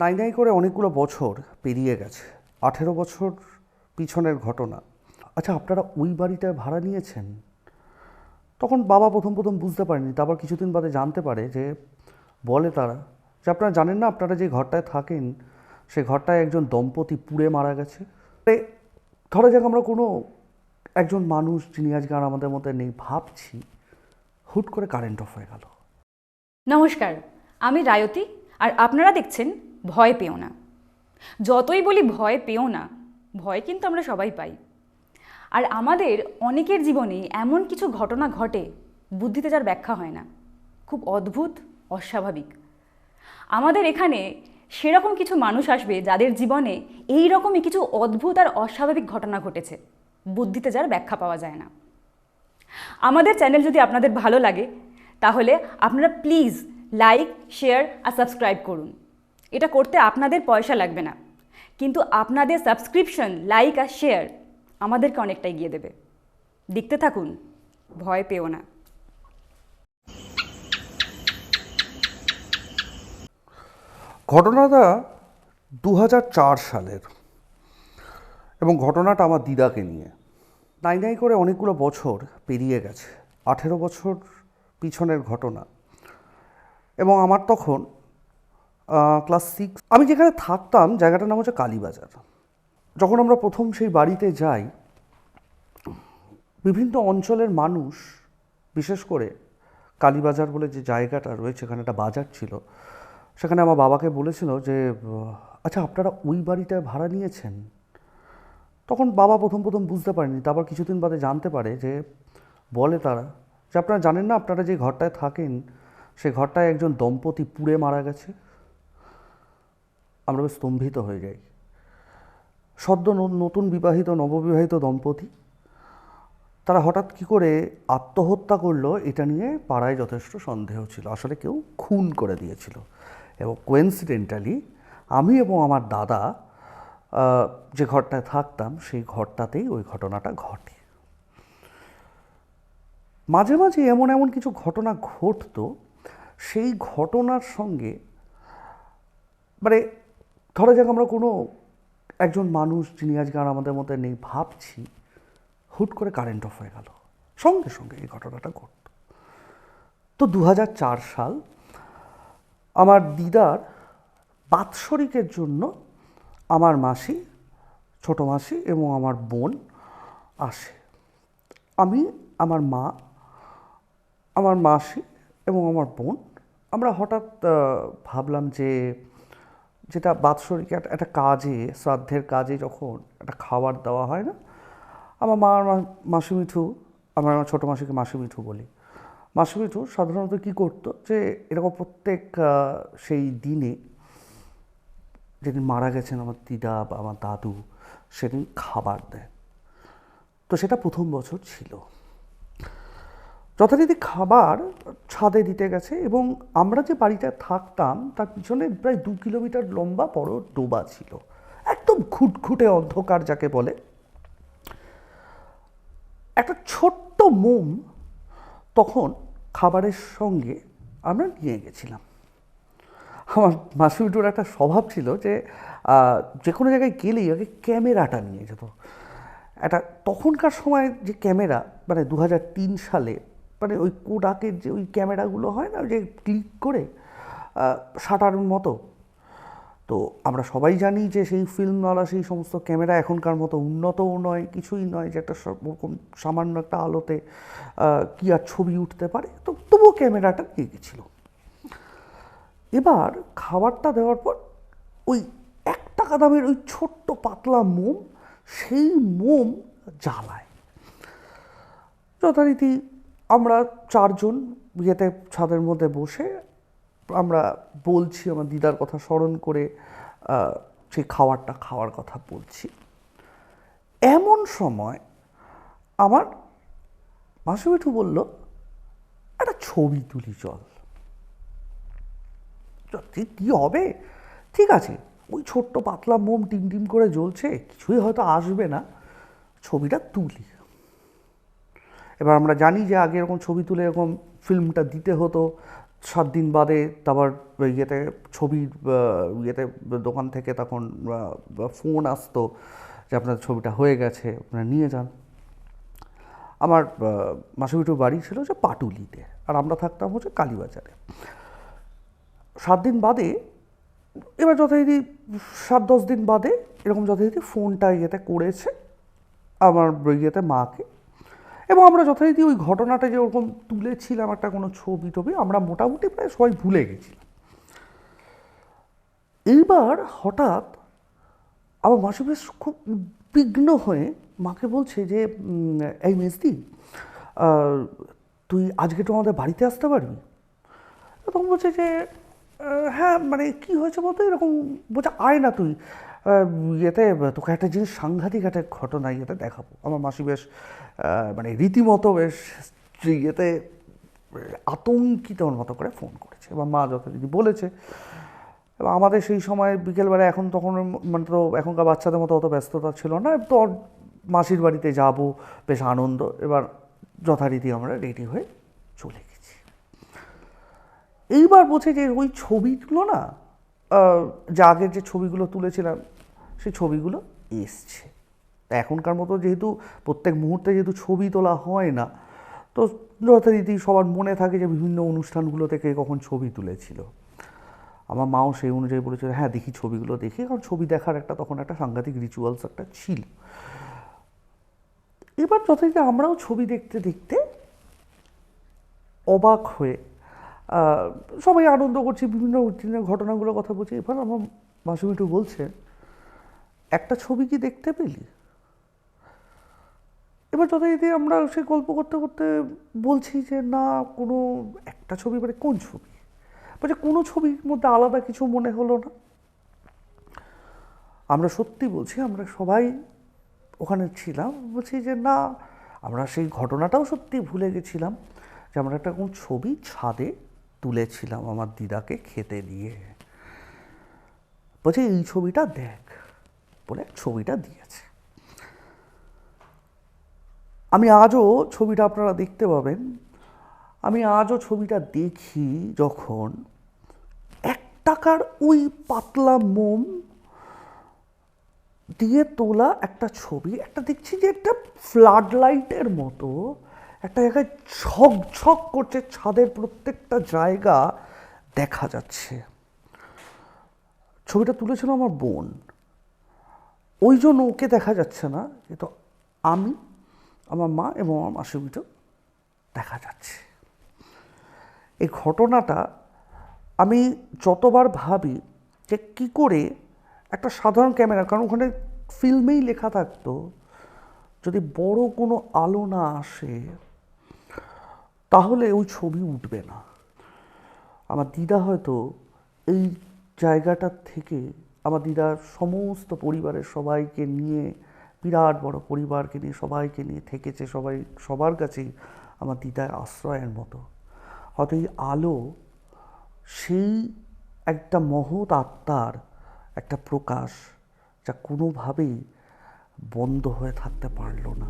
নাই নাই করে অনেকগুলো বছর পেরিয়ে গেছে। 18 বছর পিছনের ঘটনা। আচ্ছা, আপনারা ওই বাড়িটায় ভাড়া নিয়েছেন? তখন বাবা প্রথম প্রথম বুঝতে পারেনি, তারপর কিছুদিন বাদে জানতে পারে যে বলে তারা যে আপনারা জানেন না, আপনারা যে ঘরটায় থাকেন সেই ঘরটায় একজন দম্পতি পুড়ে মারা গেছে। ধরা যাক আমরা কোনো একজন মানুষ যিনি আজকে আর আমাদের মধ্যে নেই ভাবছি, হুট করে কারেন্ট অফ হয়ে গেল। নমস্কার, আমি রায়তী, আর আপনারা দেখছেন ভয় পেও না। যতই বলি ভয় পেও না, ভয় কিন্তু আমরা সবাই পাই। আর আমাদের অনেকের জীবনে এমন কিছু ঘটনা ঘটে, বুদ্ধিতে যার ব্যাখ্যা হয় না, খুব অদ্ভুত, অস্বাভাবিক। আমাদের এখানে সেরকম কিছু মানুষ আসবে যাদের জীবনে এই রকমই কিছু অদ্ভুত আর অস্বাভাবিক ঘটনা ঘটেছে, বুদ্ধিতে যার ব্যাখ্যা পাওয়া যায় না। আমাদের চ্যানেল যদি আপনাদের ভালো লাগে তাহলে আপনারা প্লিজ লাইক, শেয়ার আর সাবস্ক্রাইব করুন। এটা করতে আপনাদের পয়সা লাগবে না, কিন্তু আপনাদের সাবস্ক্রিপশন, লাইক আর শেয়ার আমাদেরকে অনেকটা এগিয়ে দেবে। দেখতে থাকুন, ভয় পেও না। ঘটনাটা 2004 সালের, এবং ঘটনাটা আমার দিদাকে নিয়ে। নাই নাই করে অনেকগুলো বছর পেরিয়ে গেছে। 18 বছর পিছনের ঘটনা। এবং আমার তখন ক্লাস 6। আমি যেখানে থাকতাম জায়গাটার নাম হচ্ছে কালীবাজার। যখন আমরা প্রথম সেই বাড়িতে যাই, বিভিন্ন অঞ্চলের মানুষ, বিশেষ করে কালীবাজার বলে যে জায়গাটা রয়েছে, এখানে একটা বাজার ছিল, সেখানে আমার বাবাকে বলেছিল যে আচ্ছা, আপনারা ওই বাড়িটায় ভাড়া নিয়েছেন? তখন বাবা প্রথম প্রথম বুঝতে পারেনি, তারপর কিছুদিন বাদে জানতে পারে যে বলে তারা যে আপনারা জানেন না, আপনারা যে ঘরটায় থাকেন সেই ঘরটায় একজন দম্পতি পুড়ে মারা গেছে। আমরা বেশ স্তম্ভিত হয়ে যাই। সদ্য নতুন বিবাহিত নববিবাহিত দম্পতি, তারা হঠাৎ কী করে আত্মহত্যা করলো এটা নিয়ে পাড়ায় যথেষ্ট সন্দেহ ছিল। আসলে কেউ খুন করে দিয়েছিল। এবং কোয়েন্সিডেন্টালি আমি এবং আমার দাদা যে ঘরটায় থাকতাম সেই ঘরটাতেই ওই ঘটনাটা ঘটে। মাঝে মাঝে এমন এমন কিছু ঘটনা ঘটতো, সেই ঘটনার সঙ্গে মানে ধরা যাক আমরা কোনো একজন মানুষ যিনি আজকে আর আমাদের মধ্যে নেই ভাবছি, হুট করে কারেন্ট অফ হয়ে গেল, সঙ্গে সঙ্গে এই ঘটনাটা ঘটত। তো 2004 সাল, আমার দিদার বাৎসরিকের জন্য আমার মাসি, ছোটো মাসি এবং আমার বোন আসে। আমি, আমার মা, আমার মাসি এবং আমার বোন, আমরা হঠাৎ ভাবলাম যে যেটা বাৎসরিক একটা কাজে, শ্রাদ্ধের কাজে যখন একটা খাবার দেওয়া হয় না, আমার মা আর মাসি মিঠু, আমরা আমার ছোটো মাসিকে মাসি মিঠু বলি, মাসি মিঠু সাধারণত কী করতো যে এরকম প্রত্যেক সেই দিনে যেদিন মারা গেছেন আমার দিদা বা আমার দাদু, সেদিন খাবার দেয়। তো সেটা প্রথম বছর ছিল। যথারীতি খাবার ছাদে দিতে গেছে, এবং আমরা যে বাড়িটায় থাকতাম তার পিছনে প্রায় 2 কিলোমিটার লম্বা বড় ডোবা ছিল, একদম ঘুটঘুটে অন্ধকার যাকে বলে। একটা ছোট্ট মোম তখন খাবারের সঙ্গে আমরা নিয়ে গেছিলাম। আমার মাসিমুটুর একটা স্বভাব ছিল যে যে কোনো জায়গায় গেলেই আগে ক্যামেরাটা নিয়ে যেত। একটা তখনকার সময় যে ক্যামেরা, মানে 2003 সালে, মানে ওই কোডাকের যে ওই ক্যামেরাগুলো হয় না, ওই যে ক্লিক করে শাটারের মতো। তো আমরা সবাই জানি যে সেই ফিল্মওয়ালা সেই সমস্ত ক্যামেরা এখনকার মতো উন্নতও নয়, কিছুই নয় যে একটা ওরকম সামান্য একটা আলোতে কী আর ছবি উঠতে পারে। তো তবুও ক্যামেরাটা নিয়ে গেছিলো। এবার খাবারটা দেওয়ার পর ওই 1 টাকা দামের ওই ছোট্ট পাতলা মোম, সেই মোম জ্বালায়। যথারীতি আমরা 4 জন বিয়েতে ছাদের মধ্যে বসে আমরা বলছি, আমার দিদার কথা স্মরণ করে সেই খাবারটা খাওয়ার কথা বলছি। এমন সময় আমার মাসি মিঠু বলল, একটা ছবি তুলি চল। কী হবে, ঠিক আছে, ওই ছোট্ট পাতলা মোম টিম টিম করে জ্বলছে, কিছুই হয়তো আসবে না, ছবিটা তুলি। এবার আমরা জানি যে আগে এরকম ছবি তুলে এরকম ফিল্মটা দিতে হতো, 7 দিন বাদে তারপর ইয়েতে ছবির ইয়েতে দোকান থেকে তখন ফোন আসতো যে আপনার ছবিটা হয়ে গেছে, আপনারা নিয়ে যান। আমার মাসিবিটুর বাড়ি ছিল যে পাটুলিতে, আর আমরা থাকতাম হচ্ছে কালীবাজারে। 7 দিন বাদে, এবার যথারীতি 7-10 দিন বাদে এরকম যথারীতি ফোনটা ইয়েতে করেছে আমার ইয়েতে মাকে, এবং আমরা যথারীতি ওই ঘটনাটা যে ওরকম তুলেছিলাম একটা কোনো ছবি টবি, আমরা মোটামুটি প্রায় সবাই ভুলে গেছিলাম। এইবার হঠাৎ আমার মাসি বেশ খুব উদ্বিগ্ন হয়ে মাকে বলছে যে এই মেজদি, তুই আজকে তো আমাদের বাড়িতে আসতে পারবি? তখন বলছে যে হ্যাঁ মানে কী হয়েছে বলতো, এরকম বলছে আয় না তুই, ইয়েতে তোকে একটা জিনিস সাংঘাতিক একটা ঘটনা ইয়েতে দেখাবো। আমার মাসি বেশ মানে রীতিমতো বেশ ইয়েতে আতঙ্কিতর মতো করে ফোন করেছে, এবং মা যথারীতি বলেছে। এবং আমাদের সেই সময় বিকেলবেলা, এখন তখন মানে তো এখনকার বাচ্চাদের মতো অত ব্যস্ততা ছিল না, তো মাসির বাড়িতে যাব, বেশ আনন্দ। এবার যথারীতি আমরা রেডি হয়ে চলে গেছি। এইবার বলছে যে ওই ছবিগুলো না, যে আগের যে ছবিগুলো তুলেছিলাম সেই ছবিগুলো এসছে। এখনকার মতো যেহেতু প্রত্যেক মুহূর্তে যেহেতু ছবি তোলা হয় না, তো যথারীতি সবার মনে থাকে যে বিভিন্ন অনুষ্ঠানগুলো থেকে কখন ছবি তুলেছিল। আমার মাও সেই অনুযায়ী বলেছিল হ্যাঁ দেখি ছবিগুলো দেখি, কারণ ছবি দেখার একটা তখন একটা সাংঘাতিক রিচুয়ালস একটা ছিল। এবার যথারীতি আমরাও ছবি দেখতে দেখতে অবাক হয়ে সবাই আনন্দ করছি, বিভিন্ন দিনের ঘটনাগুলোর কথা বলছি। এবার আমার মাসুমিটু বলছে, একটা ছবি কি দেখতে পেলি? এবার যথারীতি আমরা সে গল্প করতে করতে বলছি যে না, কোনো একটা ছবি, মানে কোন ছবি? বলছে কোনো ছবির মধ্যে আলাদা কিছু মনে হলো না? আমরা সত্যি বলছি, আমরা সবাই ওখানে ছিলাম, বলছি যে না, আমরা সেই ঘটনাটাও সত্যি ভুলে গেছিলাম যে আমরা একটা কোন ছবি ছাদে তুলেছিলাম আমার দিদাকে খেতে দিয়ে। বলছে এই ছবিটা দেখ, বলে ছবিটা দিয়েছে। আমি আজও ছবিটা আপনারা দেখতে পাবেন, আমি আজও ছবিটা দেখি যখন 1 টাকার ওই পাতলা মোম দিয়ে তোলা একটা ছবি, একটা দেখছি যে একটা ফ্লাড লাইটের মতো একটা জায়গায় ঝকঝক করছে, ছাদের প্রত্যেকটা জায়গা দেখা যাচ্ছে। ছবিটা তুলেছিল আমার বোন, ওই জন্য ওকে দেখা যাচ্ছে না, কিন্তু আমি, আমার মা এবং আমার মাসিমিটো দেখা যাচ্ছে। এই ঘটনাটা আমি যতবার ভাবি যে কী করে একটা সাধারণ ক্যামেরা, কারণ ওখানে ফিল্মেই লেখা থাকতো যদি বড় কোনো আলো না আসে তাহলে ওই ছবি উঠবে না। আমার দিদা হয়তো এই জায়গাটার থেকে, আমার দিদার সমস্ত পরিবারের সবাইকে নিয়ে, বিরাট বড় পরিবারকে নিয়ে সবাইকে নিয়ে থেকেছে, সবাই সবার কাছেই আমার দিদার আশ্রয়ের মতো। হয়তো এই আলো সেই একটা মহৎ আত্মার একটা প্রকাশ, যা কোনোভাবেই বন্ধ হয়ে থাকতে পারল না।